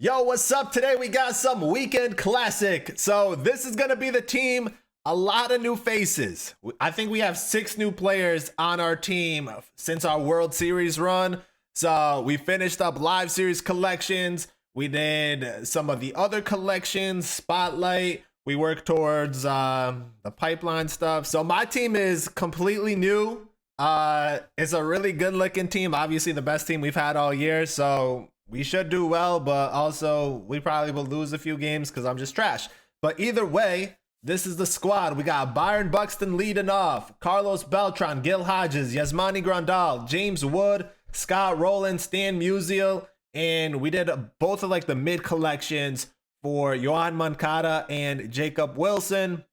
Yo, what's up? Today we got some weekend classic. So this is going to be the team. A lot of new faces. I think we have 6 new players on our team since our World Series run. So we finished up live series collections. We did some of the other collections, Spotlight. We worked towards the pipeline stuff. So my team is completely new. It's a really good looking team. Obviously the best team we've had all year. So we should do well, but also we probably will lose a few games because I'm just trash. But either way, this is the squad. We got Byron Buxton leading off, Carlos Beltran, Gil Hodges, Yasmani Grandal, James Wood, Scott Rowland, Stan Musial, and we did both of like the mid collections for Yohan Moncada and Jacob Wilson.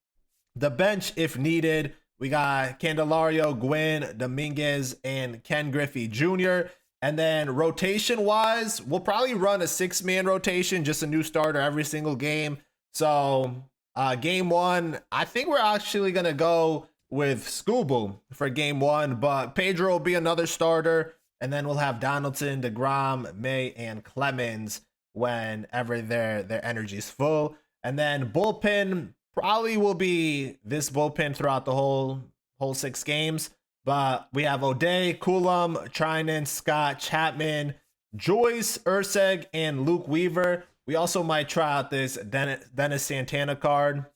The bench, if needed, we got Candelario, Gwynn, Dominguez, and Ken Griffey Jr. And then rotation-wise, we'll probably run a 6-man rotation, just a new starter every single game. So game 1, I think we're actually going to go with Scooble for game 1, but Pedro will be another starter. And then we'll have Donaldson, DeGrom, May, and Clemens whenever their energy's full. And then bullpen probably will be this bullpen throughout the whole 6 games. But we have O'Day, Coulomb, Trinan, Scott, Chapman, Joyce, Urseg, and Luke Weaver. We also might try out this Dennis Santana card.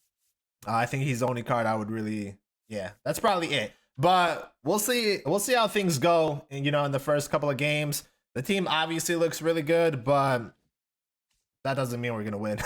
I think he's the only card I would really, yeah, that's probably it. But we'll see how things go, in the first couple of games. The team obviously looks really good, but that doesn't mean we're going to win.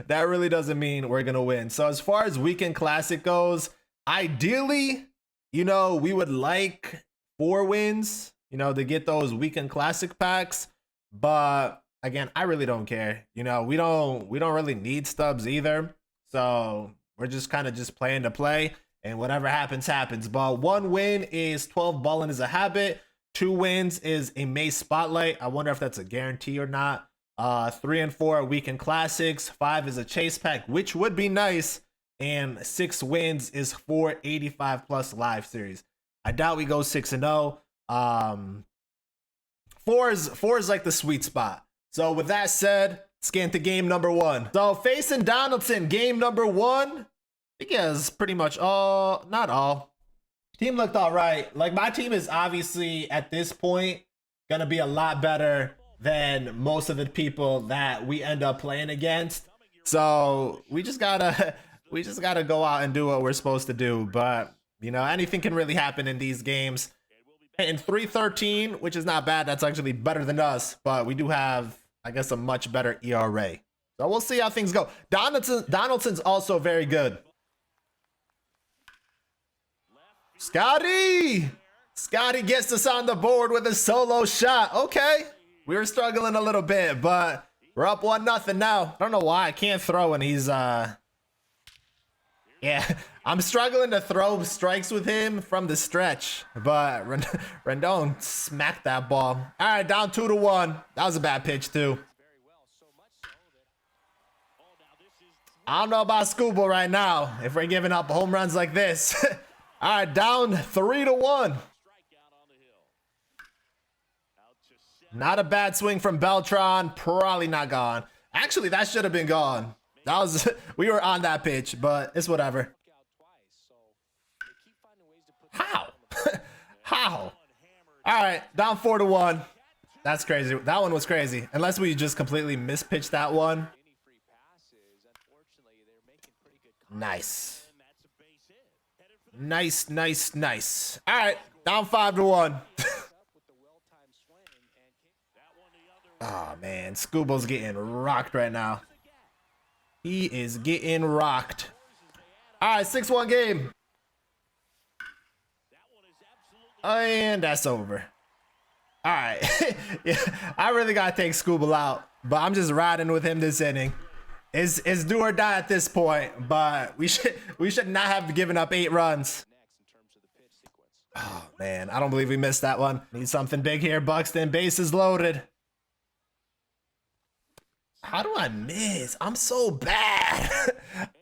That really doesn't mean we're going to win. So as far as weekend classic goes, ideally, we would like 4 wins, to get those weekend classic packs. But again, I really don't care. We don't really need stubs either. So we're just kind of just playing to play, and whatever happens, happens. But 1 win is 12 balling is a habit. 2 wins is a May Spotlight. I wonder if that's a guarantee or not. 3 and 4 are weekend classics. 5 is a chase pack, which would be nice. And 6 wins is 485 plus live series. I doubt we go 6-0. 4 is like the sweet spot. So with that said, let's get into game number 1. So facing Donaldson, game number 1. I think he has pretty much all, not all. Team looked all right. Like, my team is obviously at this point gonna be a lot better than most of the people that we end up playing against. So we just gotta go out and do what we're supposed to do. But, anything can really happen in these games. And 313, which is not bad. That's actually better than us. But we do have, I guess, a much better ERA. So we'll see how things go. Donaldson's also very good. Scotty gets us on the board with a solo shot. Okay. We were struggling a little bit, but we're up 1-0 now. I don't know why I can't throw when he's yeah, I'm struggling to throw strikes with him from the stretch, but Rendon smacked that ball. All right, down 2-1. That was a bad pitch too. I don't know about Scooble right now if we're giving up home runs like this. All right, down 3-1. Not a bad swing from Beltran. Probably not gone. Actually, that should have been gone. That was we were on that pitch, but it's whatever. How? How? All right, down 4-1. That's crazy. That one was crazy. Unless we just completely mispitched that one. Nice. Nice. All right, down 5-1. Oh man, Scooble's getting rocked right now. He is getting rocked. All right, 6-1 game. And that's over. All right. Yeah, I really got to take Scooble out, but I'm just riding with him this inning. It's do or die at this point, but we should not have given up 8 runs. Oh, man, I don't believe we missed that one. Need something big here, Buxton. Bases loaded. How do I miss? I'm so bad.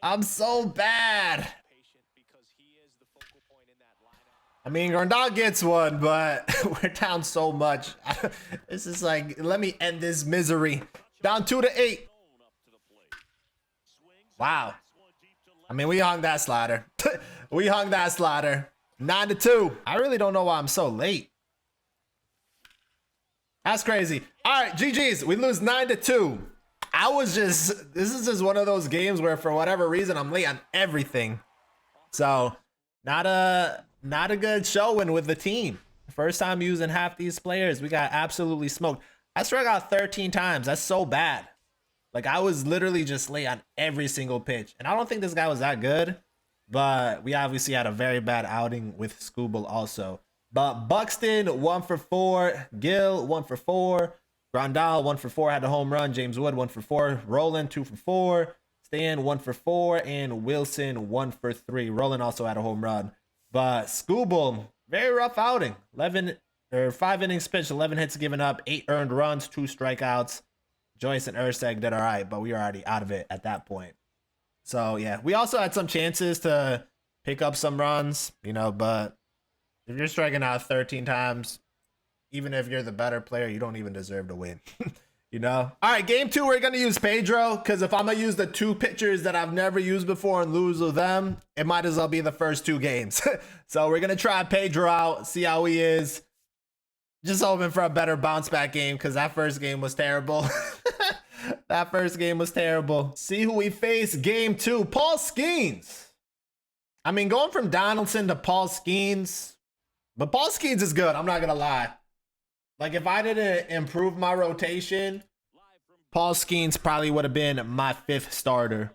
I'm so bad. I mean, Grandal gets one, but we're down so much. This is like, let me end this misery. Down 2-8. Wow. I mean, we hung that slider. We hung that slider. 9-2. I really don't know why I'm so late. That's crazy. All right, GG's. We lose 9-2. This is just one of those games where for whatever reason I'm late on everything. So not a good showing with the team. First time using half these players. We got absolutely smoked. I struck out 13 times. That's so bad. Like, I was literally just late on every single pitch. And I don't think this guy was that good. But we obviously had a very bad outing with Scooble also. But Buxton, 1 for 4. Gil, 1 for 4. Grandal, 1 for 4, had a home run. James Wood, 1 for 4. Roland, 2 for 4. Stan, 1 for 4. And Wilson, 1 for 3. Roland also had a home run. But Scooble, very rough outing. 5 innings pitched, 11 hits given up, 8 earned runs, 2 strikeouts. Joyce and Urseg did all right, but we were already out of it at that point. So, yeah, we also had some chances to pick up some runs, you know, but if you're striking out 13 times, even if you're the better player, you don't even deserve to win, you know? All right, game 2, we're going to use Pedro, because if I'm going to use the 2 pitchers that I've never used before and lose with them, it might as well be the first 2 games. So we're going to try Pedro out, see how he is. Just hoping for a better bounce back game because that first game was terrible. That first game was terrible. See who we face. Game 2. Paul Skeens. I mean, going from Donaldson to Paul Skeens. But Paul Skeens is good. I'm not going to lie. Like, if I didn't improve my rotation, Paul Skeens probably would have been my 5th starter.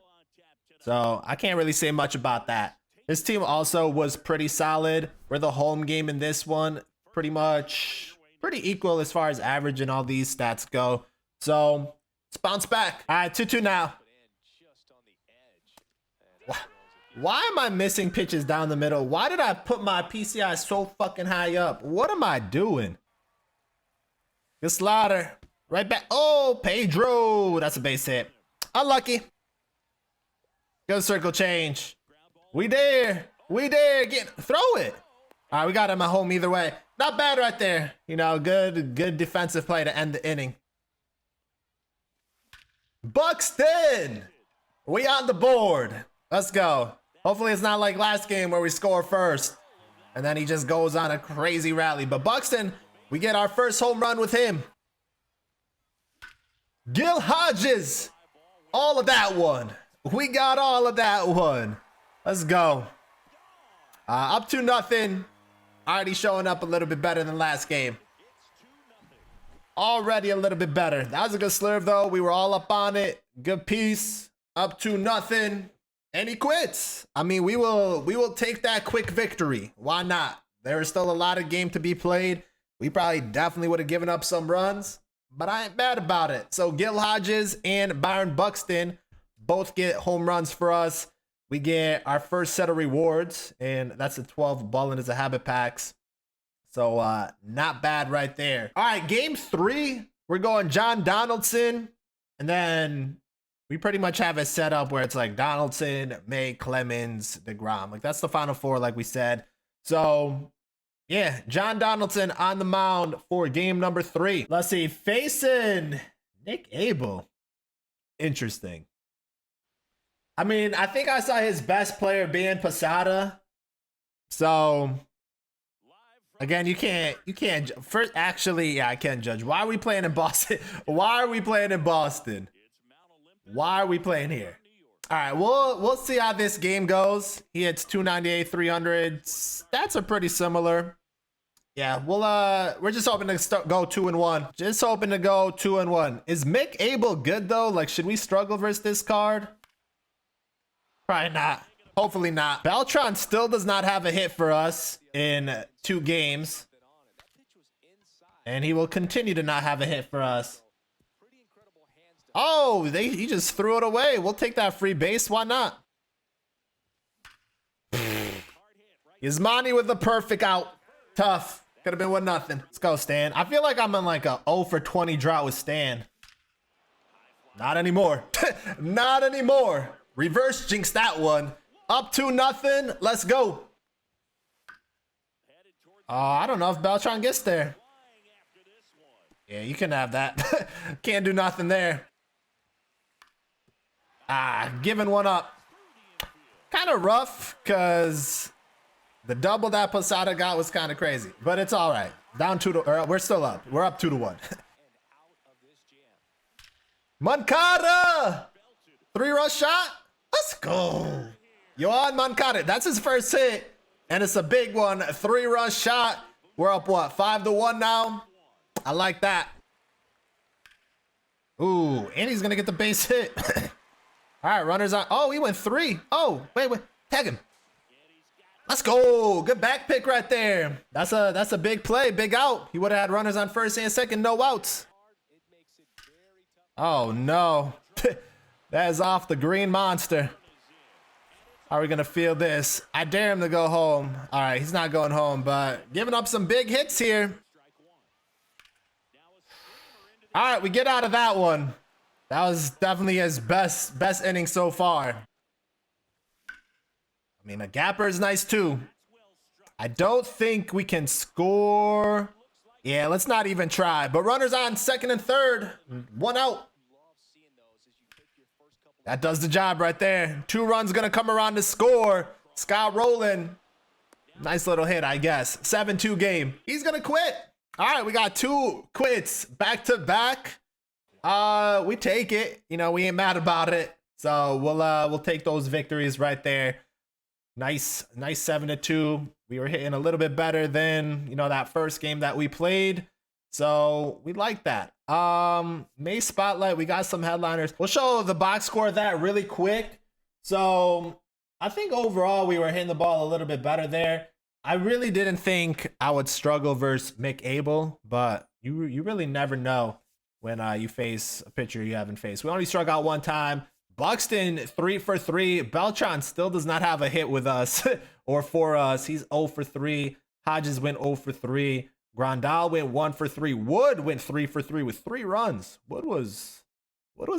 So I can't really say much about that. This team also was pretty solid. We're the home game in this one. Pretty equal as far as average and all these stats go. So let's bounce back. All right, 2-2 now. Why am I missing pitches down the middle? Why did I put my PCI so fucking high up? What am I doing? Good slider. Right back. Oh, Pedro. That's a base hit. Unlucky. Good circle change. We dare. Throw it. All right, we got him at home either way. Not bad right there. You know, good defensive play to end the inning. Buxton! We on the board. Let's go. Hopefully it's not like last game where we score first. And then he just goes on a crazy rally. But Buxton, we get our first home run with him. Gil Hodges. All of that one. We got all of that one. Let's go. Up 2-0. Already showing up a little bit better than last game. Already a little bit better. That was a good slurve, though. We were all up on it. Good piece. Up 2-0. And he quits. I mean, we will take that quick victory. Why not? There is still a lot of game to be played. We probably definitely would have given up some runs, but I ain't mad about it. So Gil Hodges and Byron Buxton both get home runs for us. We get our first set of rewards, and that's the 12 Ballin' is a Habit packs. So not bad right there. All right, game 3, we're going John Donaldson, and then we pretty much have it set up where it's like Donaldson, May, Clemens, DeGrom. Like, that's the final 4, like we said. So yeah, John Donaldson on the mound for game number 3. Let's see, facing Nick Abel. Interesting. I mean, I think I saw his best player being Posada. So again, you can't first, actually, yeah, I can judge. Why are we playing in Boston? Why are we playing in Boston? Why are we playing here? All right, we'll see how this game goes. He hits 298, 300. Stats are pretty similar. Yeah, we're just hoping to go 2-1. Just hoping to go 2-1. Is Mick Abel good though? Like, should we struggle versus this card? Probably not. Hopefully not. Beltran still does not have a hit for us in 2 games. And he will continue to not have a hit for us. Oh, he just threw it away. We'll take that free base. Why not? Yasmani with the perfect out. Tough. Could have been 1-0. Let's go, Stan. I feel like I'm in like a 0 for 20 drought with Stan. Not anymore. Not anymore. Reverse jinx that one. Up 2-0. Let's go. I don't know if Beltran gets there. Yeah, you can have that. Can't do nothing there. Giving one up. Kind of rough because the double that Posada got was kind of crazy, but it's all right. Down 2-1, or we're still up. We're up 2-1. Moncada! 3-run shot. Let's go. Yohan Moncada. That's his first hit, and it's a big one. 3-run shot. We're up, what, 5-1 now? I like that. Ooh, and he's going to get the base hit. All right, runners on. Oh, he went 3. Oh, wait. Tag him. Let's go. Good back pick right there. That's a big play, big out. He would have had runners on first and second, no outs. Oh, no. That is off the green monster. How are we going to feel this? I dare him to go home. All right, he's not going home, but giving up some big hits here. All right, we get out of that one. That was definitely his best inning so far. I mean, a gapper is nice too. I don't think we can score. Yeah, let's not even try. But runners on second and third. 1 out. That does the job right there. 2 runs gonna come around to score. Scott Rowland. Nice little hit, I guess. 7-2 game. He's gonna quit. All right, we got 2 quits back to back. We take it. You know, we ain't mad about it. So we'll take those victories right there. Nice 7-2. We were hitting a little bit better than, you know, that first game that we played. So we like that. May Spotlight, we got some headliners. We'll show the box score of that really quick. So I think overall we were hitting the ball a little bit better there. I really didn't think I would struggle versus Mick Abel, but you really never know when you face a pitcher you haven't faced. We only struck out 1 time. Buxton 3 for 3. Beltran still does not have a hit with us or for us. He's 0 for 3. Hodges went 0 for 3. Grandal went 1 for 3. Wood went 3 for 3 with 3 runs. Wood was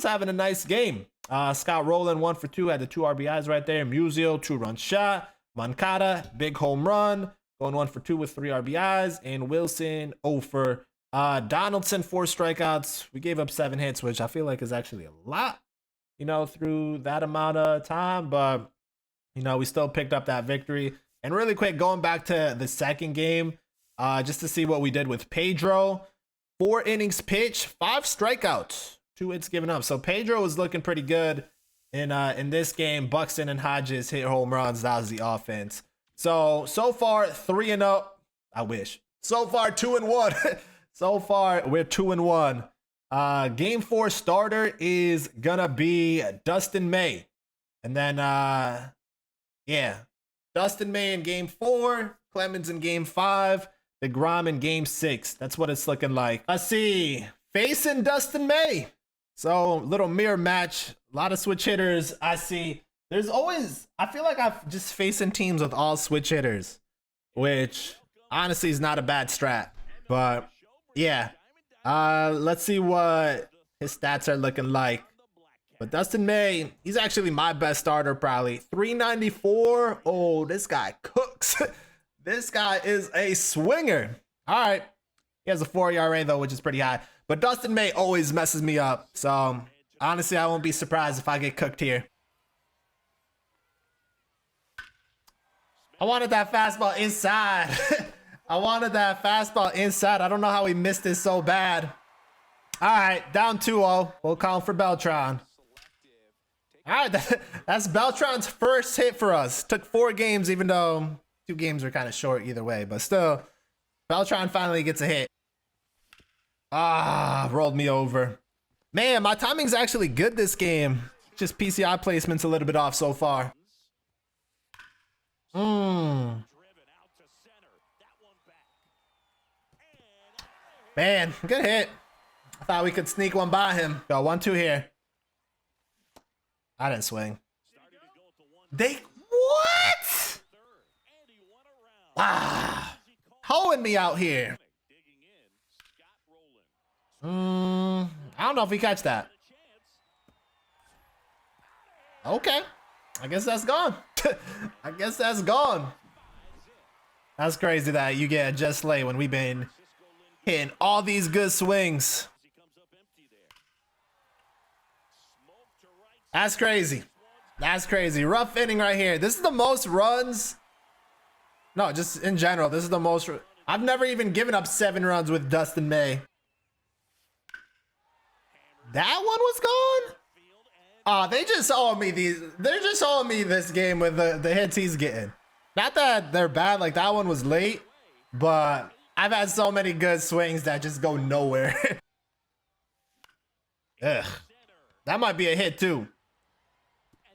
having a nice game. Scott Rowland 1 for 2, had the 2 RBIs right there. Musial 2-run shot. Moncada big home run, going 1 for 2 with 3 RBIs. And Wilson 0 for Donaldson 4 strikeouts. We gave up 7 hits, which I feel like is actually a lot, you know, through that amount of time. But, you know, we still picked up that victory. And really quick, going back to the second game, just to see what we did with Pedro. 4 innings pitched, 5 strikeouts, 2 hits given up. So Pedro was looking pretty good in this game. Buxton and Hodges hit home runs. That was the offense. So far 3-0. I wish. So far 2-1. So far we're 2-1. Game 4 starter is gonna be Dustin May, and then Dustin May in game 4, Clemens in game 5, DeGrom in game 6. That's what it's looking like. Let's see, facing Dustin May. So little mirror match, a lot of switch hitters. I see. There's always, I feel like I'm just facing teams with all switch hitters, which honestly is not a bad strat. But yeah, let's see what his stats are looking like. But Dustin May, he's actually my best starter probably. 394. Oh, this guy cooks. This guy is a swinger. All right. He has a 4 ERA though, which is pretty high. But Dustin May always messes me up. So honestly, I won't be surprised if I get cooked here. I wanted that fastball inside. I wanted that fastball inside. I don't know how he missed it so bad. All right, down 2-0. We'll call for Beltran. All right, that's Beltran's first hit for us. Took 4 games, even though 2 games were kind of short either way. But still, Beltran finally gets a hit. Rolled me over. Man, my timing's actually good this game. Just PCI placement's a little bit off so far. Man, good hit. I thought we could sneak one by him. Go 1-2 here. I didn't swing. They what? Hoeing me out here. I don't know if we catch that. Okay. I guess that's gone. I guess that's gone. That's crazy that you get just late when we've been hitting all these good swings. That's crazy. That's crazy. Rough inning right here. This is the most runs. No, just in general, this is the most. I've never even given up 7 runs with Dustin May. That one was gone? Oh, they just owed me these. They're just owing me this game with the hits he's getting. Not that they're bad, like that one was late, but I've had so many good swings that just go nowhere. Ugh. That might be a hit too.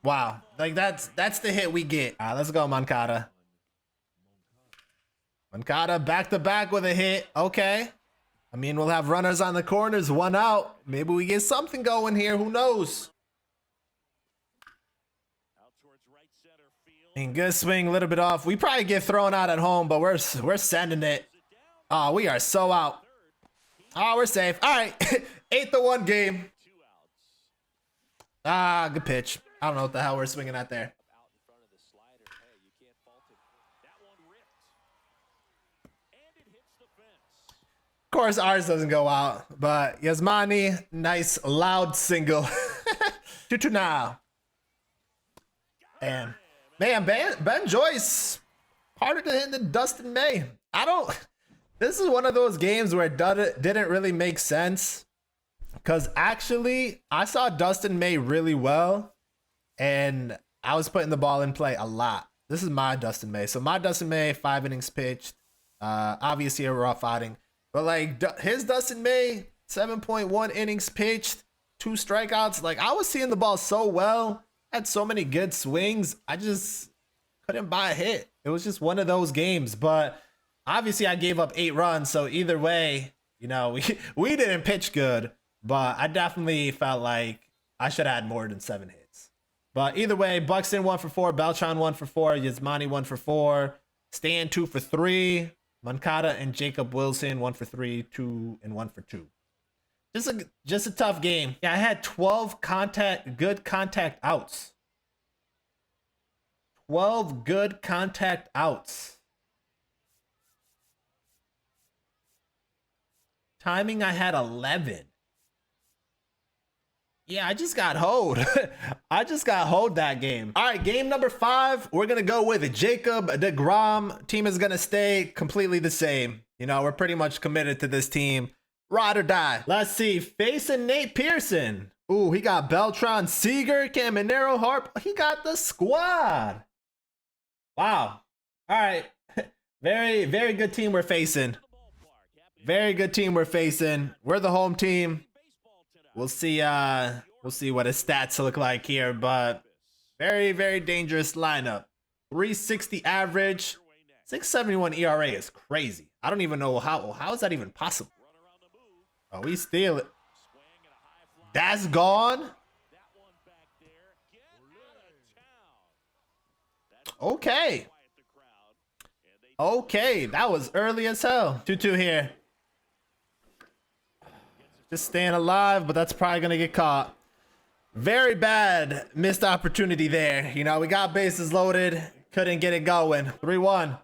Wow. Like that's the hit we get. All right, let's go, Moncada. Moncada back to back with a hit. Okay. I mean, we'll have runners on the corners, 1 out. Maybe we get something going here. Who knows? And good swing, a little bit off. We probably get thrown out at home, but we're sending it. Oh, we are so out. Oh, we're safe. All right. 8-1 game. Ah, good pitch. I don't know what the hell we're swinging at there. Of course, ours doesn't go out, but Yasmani, nice loud single. 2-2 now. And man, Ben Joyce, harder to hit than Dustin May. This is one of those games where it didn't really make sense. Because actually, I saw Dustin May really well. And I was putting the ball in play a lot. This is my Dustin May. So my Dustin May, 5 innings pitched. Obviously a rough outing. But like his Dustin May, 7.1 innings pitched, 2 strikeouts. Like I was seeing the ball so well, had so many good swings. I just couldn't buy a hit. It was just one of those games. But obviously I gave up 8 runs. So either way, you know, we didn't pitch good. But I definitely felt like I should have had more than 7 hits. But either way, Buxton 1 for 4, Beltran 1 for 4, Yasmani 1 for 4, Stan 2 for 3. Moncada and Jacob Wilson 1 for 3, 2 and 1 for 2. Just a tough game. Yeah, I had 12 good contact outs. 12 good contact outs. Timing, I had 11. Yeah, I just got hoed. I just got hoed that game. All right, game number 5. We're going to go with Jacob deGrom. Team is going to stay completely the same. You know, we're pretty much committed to this team. Ride or die. Let's see. Facing Nate Pearson. Ooh, he got Beltran, Seager, Caminero, Harp. He got the squad. Wow. All right. Very, very good team we're facing. Very good team we're facing. We're the home team. We'll see what his stats look like here, but very, very dangerous lineup. 360 average, 671 ERA is crazy. I don't even know how is that even possible. Oh, we steal it. That's gone. Okay. Okay, that was early as hell. 2-2 here. Just staying alive, but that's probably going to get caught. Very bad missed opportunity there. You know, we got bases loaded. Couldn't get it going. 3-1.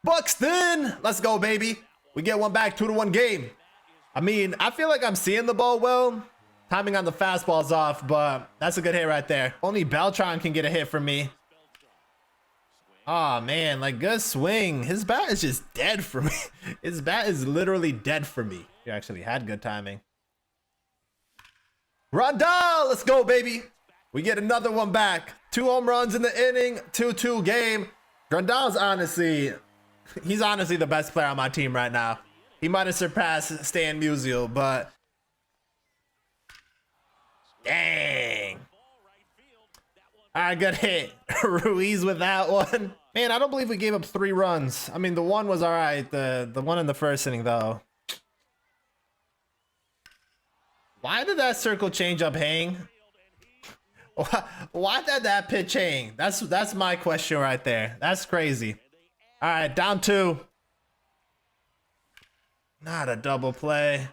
Buxton! Let's go, baby. We get one back. 2-1 game. I mean, I feel like I'm seeing the ball well. Timing on the fastball's off, but that's a good hit right there. Only Beltran can get a hit from me. Oh, man. Like, good swing. His bat is just dead for me. His bat is literally dead for me. He actually had good timing. Rondell, let's go, baby. We get another one back. 2 home runs in the inning, 2-2 game. Rondell's honestly the best player on my team right now. He might have surpassed Stan Musial, but dang. All right, good hit. Ruiz with that one. Man, I don't believe we gave up 3 runs. I mean, the one was all right. The one in the first inning, though. Why did that circle change up hang? Why did that pitch hang? That's my question right there. That's crazy. All right, down 2. Not a double play.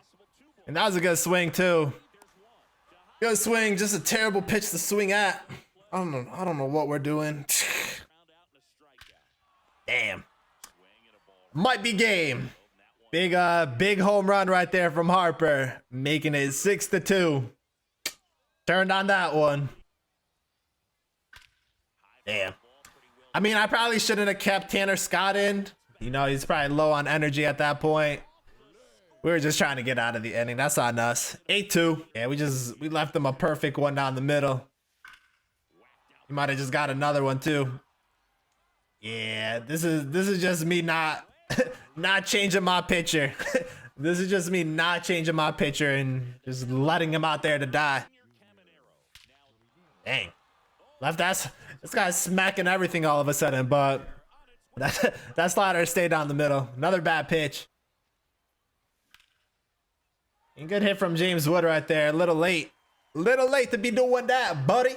And that was a good swing, too. Good swing, just a terrible pitch to swing at. I don't know what we're doing. Damn. Might be game. Big home run right there from Harper, making it 6-2. Turned on that one. Damn. I mean, I probably shouldn't have kept Tanner Scott in. You know, he's probably low on energy at that point. We were just trying to get out of the inning. That's on us. 8-2. Yeah, we left him a perfect one down the middle. He might have just got another one too. Yeah, this is just me not changing my pitcher. This is just me not changing my pitcher and just letting him out there to die. Dang. Left ass. This guy's smacking everything all of a sudden, but that slider stayed down the middle. Another bad pitch. And good hit from James Wood right there. A little late. Little late to be doing that, buddy.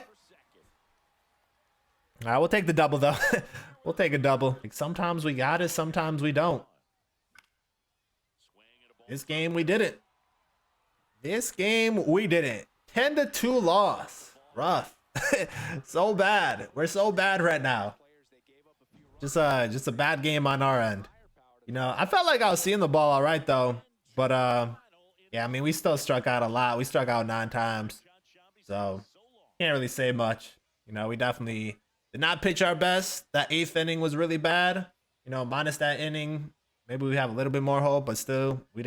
All right, we'll take the double, though. We'll take a double. Like, sometimes we got it, sometimes we don't. This game, we didn't. This game, we didn't. 10-2 loss. Rough. So bad. We're so bad right now. Just a bad game on our end. You know, I felt like I was seeing the ball all right, though. But, yeah, I mean, we still struck out a lot. We struck out 9 times. So, can't really say much. You know, we definitely did not pitch our best. That 8th inning was really bad. You know, minus that inning, maybe we have a little bit more hope, but still, we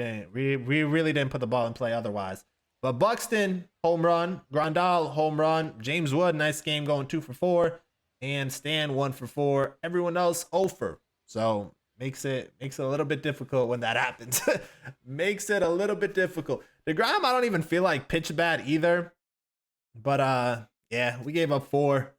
really didn't put the ball in play otherwise. But Buxton, home run. Grandal, home run. James Wood, nice game, going 2 for 4. And Stan, 1 for 4. Everyone else, 0 for. So, makes it a little bit difficult when that happens. Makes it a little bit difficult. DeGrom, I don't even feel like pitched bad either. But yeah, we gave up 4.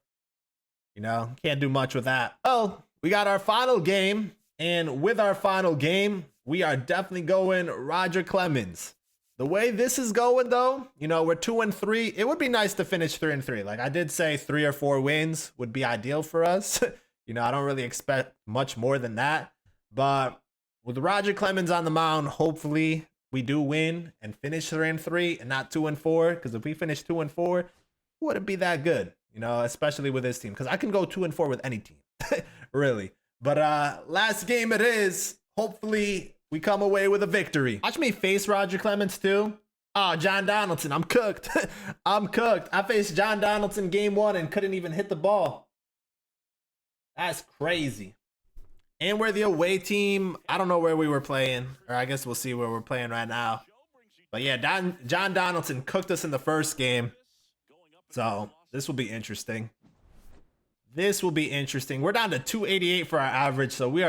You know, can't do much with that. Oh, we got our final game, and with our final game, we are definitely going Roger Clemens. The way this is going, though, you know, we're 2-3. It would be nice to finish 3-3. Like I did say, 3 or 4 wins would be ideal for us. You know, I don't really expect much more than that. But with Roger Clemens on the mound, hopefully we do win and finish 3-3 and not 2-4. Because if we finish 2-4, it wouldn't be that good, you know, especially with this team. Because I can go 2-4 with any team, really. But last game it is. Hopefully we come away with a victory. Watch me face Roger Clemens too. Oh, John Donaldson, I'm cooked. I'm cooked. I faced John Donaldson game 1 and couldn't even hit the ball. That's crazy. And we're the away team. I don't know where we were playing. Or I guess we'll see where we're playing right now. But yeah, John Donaldson cooked us in the first game. So this will be interesting. This will be interesting. We're down to 288 for our average. So we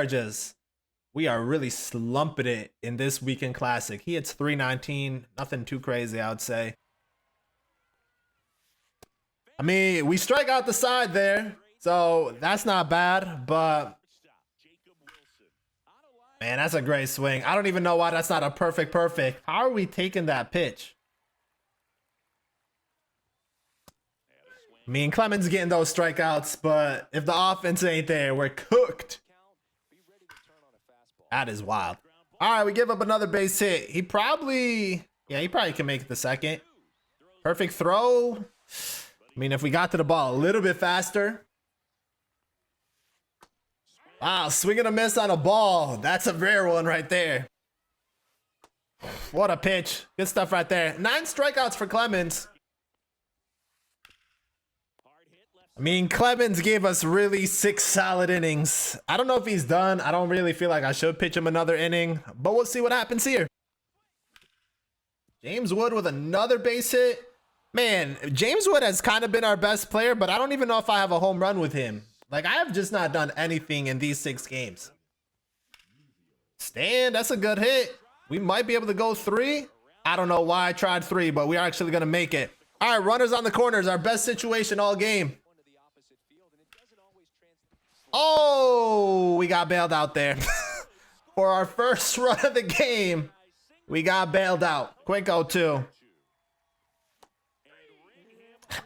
are really slumping it in this weekend classic. He hits 319. Nothing too crazy, I would say. I mean, we strike out the side there. So that's not bad. But man, that's a great swing. I don't even know why that's not a perfect. How are we taking that pitch? I mean, Clemens getting those strikeouts, but if the offense ain't there, we're cooked. That is wild. All right, we give up another base hit. He probably can make it the second. Perfect throw. I mean, if we got to the ball a little bit faster. Wow, swing and a miss on a ball. That's a rare one right there. What a pitch. Good stuff right there. 9 strikeouts for Clemens. I mean, Clemens gave us really 6 solid innings. I don't know if he's done. I don't really feel like I should pitch him another inning, but we'll see what happens here. James Wood with another base hit. Man, James Wood has kind of been our best player, but I don't even know if I have a home run with him. Like, I have just not done anything in these 6 games. Stan, that's a good hit. We might be able to go 3. I don't know why I tried 3, but we're actually going to make it. All right, runners on the corners, our best situation all game. Oh, we got bailed out there. For our first run of the game, we got bailed out. Quick 0-2.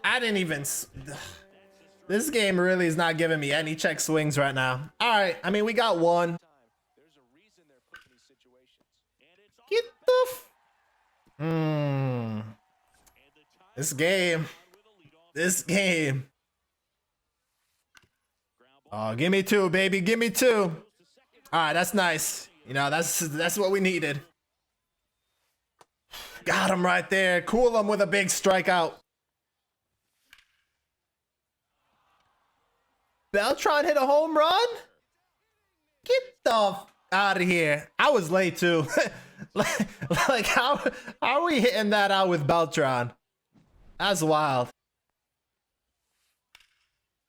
I didn't even... This game really is not giving me any check swings right now. All right, I mean, we got 1. Get the... This game. Oh, give me 2, baby. Give me 2. All right, that's nice. You know, that's what we needed. Got him right there. Cool him with a big strikeout. Beltran hit a home run? Get the out of here. I was late too. like how are we hitting that out with Beltran? That's wild.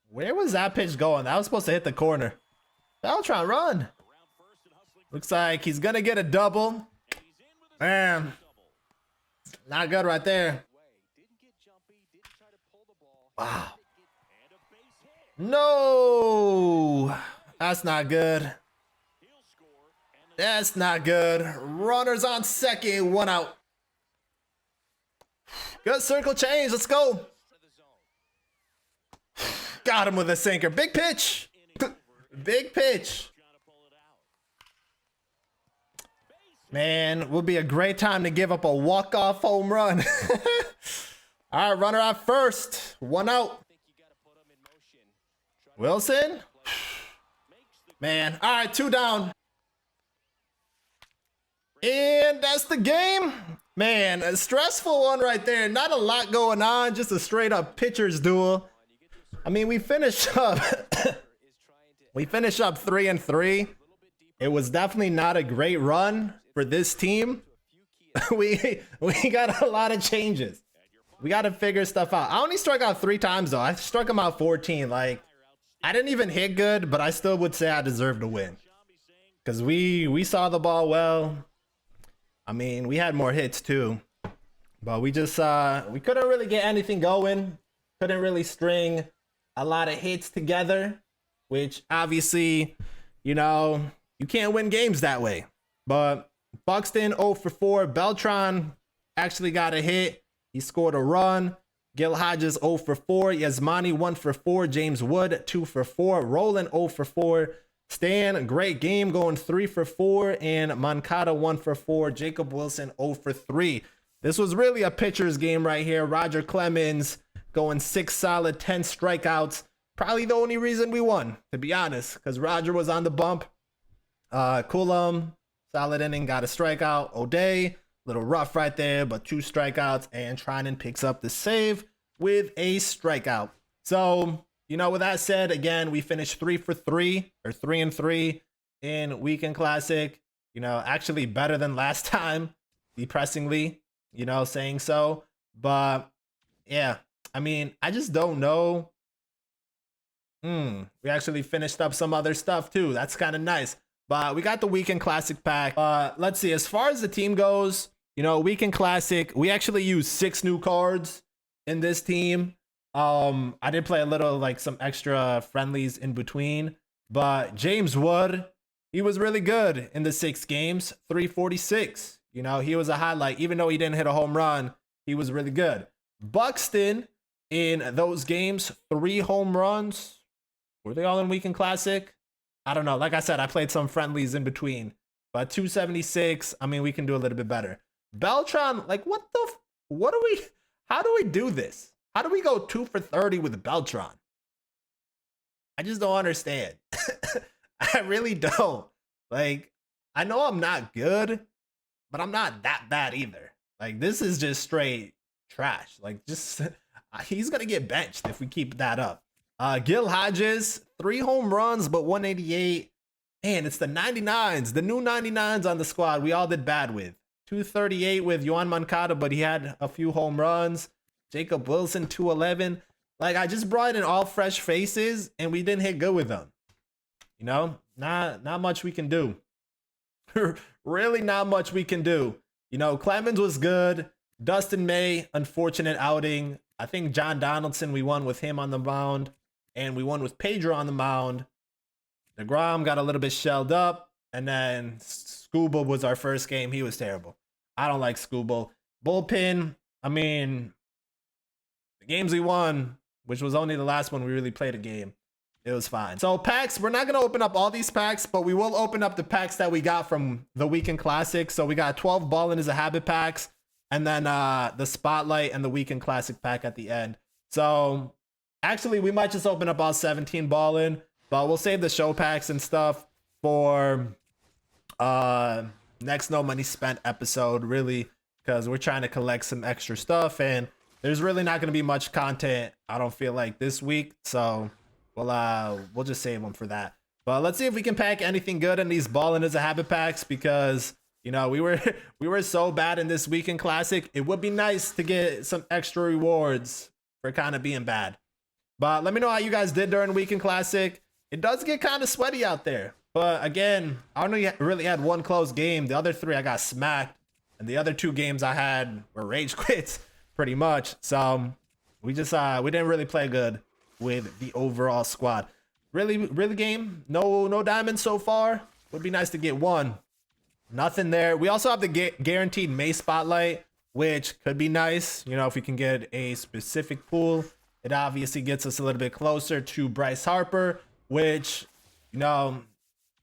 Where was that pitch going? That was supposed to hit the corner. Beltran, run. Looks like he's gonna get a double. Man, not good right there. Wow. No, that's not good. That's not good. Runners on second, 1 out. Good circle change. Let's go. Got him with a sinker. Big pitch. Big pitch. Man, would be a great time to give up a walk-off home run. All right, runner at first. 1 out. Wilson. Man, all right, 2 down. And that's the game. Man, a stressful one right there. Not a lot going on, just a straight up pitcher's duel. I mean, we finished up 3-3. It was definitely not a great run for this team. we got a lot of changes. We got to figure stuff out. I only struck out 3 times though. I struck him out 14. Like, I didn't even hit good, but I still would say I deserved to win. Because we saw the ball well. I mean, we had more hits too, but we just we couldn't really get anything going. Couldn't really string a lot of hits together, which obviously, you know, you can't win games that way. But Buxton 0 for 4. Beltran actually got a hit. He scored a run. Gil Hodges 0 for 4. Yasmani 1 for 4. James Wood 2 for 4. Roland 0 for 4. Stan, great game, going 3 for 4, and Moncada 1 for 4. Jacob Wilson 0 for 3. This was really a pitcher's game right here. Roger Clemens going 6 solid, 10 strikeouts. Probably the only reason we won, to be honest, because Roger was on the bump. Coulomb, solid inning, got a strikeout. O'Day, little rough right there, but 2 strikeouts, and Trinan picks up the save with a strikeout. So, you know, with that said, again, we finished 3 for 3 or 3-3 in Weekend Classic. You know, actually better than last time, depressingly, you know, saying so. But yeah, I mean, I just don't know. We actually finished up some other stuff too. That's kind of nice. But we got the Weekend Classic pack. Let's see, as far as the team goes, you know, Weekend Classic, we actually used 6 new cards in this team. I did play a little, like, some extra friendlies in between, but James Wood, he was really good in the 6 games, 346. You know, he was a highlight. Even though he didn't hit a home run, he was really good. Buxton, in those games, 3 home runs. Were they all in Weekend Classic? I don't know. Like I said, I played some friendlies in between, but 276, I mean, we can do a little bit better. Beltran, like, how do we do this? How do we go 2 for 30 with Beltran? I just don't understand. I really don't. Like, I know I'm not good, but I'm not that bad either. Like, this is just straight trash. Like, just he's gonna get benched if we keep that up. Gil Hodges, 3 home runs, but 188. Man, it's the 99s, the new 99s on the squad we all did bad with. 238 with Yohan Moncada, but he had a few home runs. Jacob Wilson, 211. Like, I just brought in all fresh faces, and we didn't hit good with them. You know, not much we can do. Really not much we can do. You know, Clemens was good. Dustin May, unfortunate outing. I think John Donaldson, we won with him on the mound, and we won with Pedro on the mound. DeGrom got a little bit shelled up, and then Scooble was our first game. He was terrible. I don't like Scooble. Bullpen, I mean, the games we won, which was only the last one we really played a game, it was fine. So packs, we're not going to open up all these packs, but we will open up the packs that we got from the Weekend Classic. So we got 12 Ballin' is a Habit packs, and then the Spotlight and the Weekend Classic pack at the end. So actually, we might just open up all 17 Ballin', but we'll save the show packs and stuff for next No Money Spent episode, really, because we're trying to collect some extra stuff, and there's really not going to be much content, I don't feel like, this week. So we'll just save them for that. But let's see if we can pack anything good in these Ballin' as a Habit packs, because you know we were we were so bad in this weekend classic. It would be nice to get some extra rewards for kind of being bad. But let me know how you guys did during weekend classic. It does get kind of sweaty out there. But again, I only really had one close game. The other 3 I got smacked. And the other 2 games I had were rage quits pretty much. So we didn't really play good with the overall squad. Really game. No diamonds so far. Would be nice to get one. Nothing there. We also have the guaranteed May spotlight, which could be nice. You know, if we can get a specific pool, it obviously gets us a little bit closer to Bryce Harper, which, you know,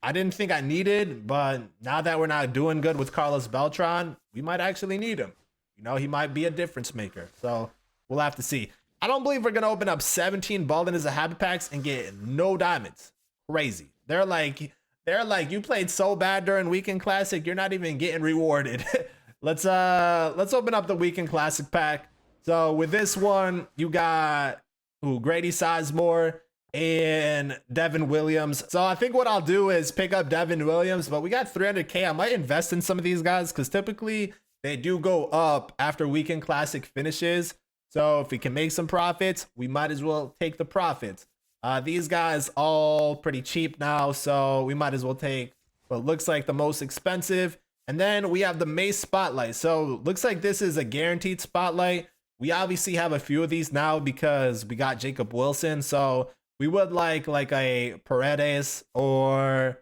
I didn't think I needed, but now that we're not doing good with Carlos Beltran, we might actually need him. You know, he might be a difference maker. So we'll have to see. I don't believe we're going to open up 17 Ballin' as a Habit packs and get no diamonds. Crazy. They're like, you played so bad during Weekend Classic, you're not even getting rewarded. Let's open up the Weekend Classic pack. So with this one, you got Grady Sizemore and Devin Williams. So I think what I'll do is pick up Devin Williams, but we got 300K. I might invest in some of these guys because typically they do go up after Weekend Classic finishes. So if we can make some profits, we might as well take the profits. These guys all pretty cheap now, so we might as well take what looks like the most expensive. And then we have the May Spotlight. So looks like this is a guaranteed spotlight. We obviously have a few of these now because we got Jacob Wilson. So we would like a Paredes, or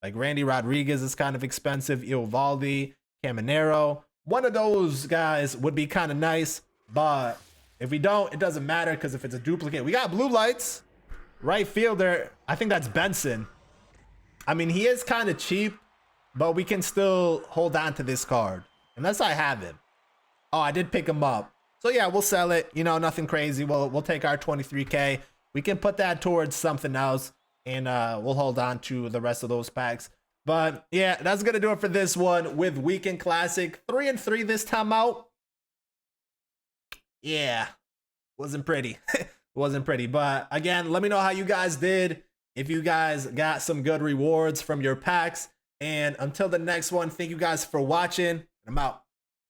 like Randy Rodriguez is kind of expensive. Eovaldi, Caminero. One of those guys would be kind of nice, but if we don't, it doesn't matter because if it's a duplicate, we got blue lights. Right fielder, I think that's Benson. I mean, he is kind of cheap, but we can still hold on to this card unless I have him. Oh, I did pick him up. So yeah, we'll sell it. You know, nothing crazy. We'll take our 23K. We can put that towards something else, and we'll hold on to the rest of those packs. But yeah, that's gonna do it for this one with Weekend Classic. 3-3 this time out. Yeah, wasn't pretty. Wasn't pretty. But again, let me know how you guys did. If you guys got some good rewards from your packs. And until the next one, thank you guys for watching. I'm out.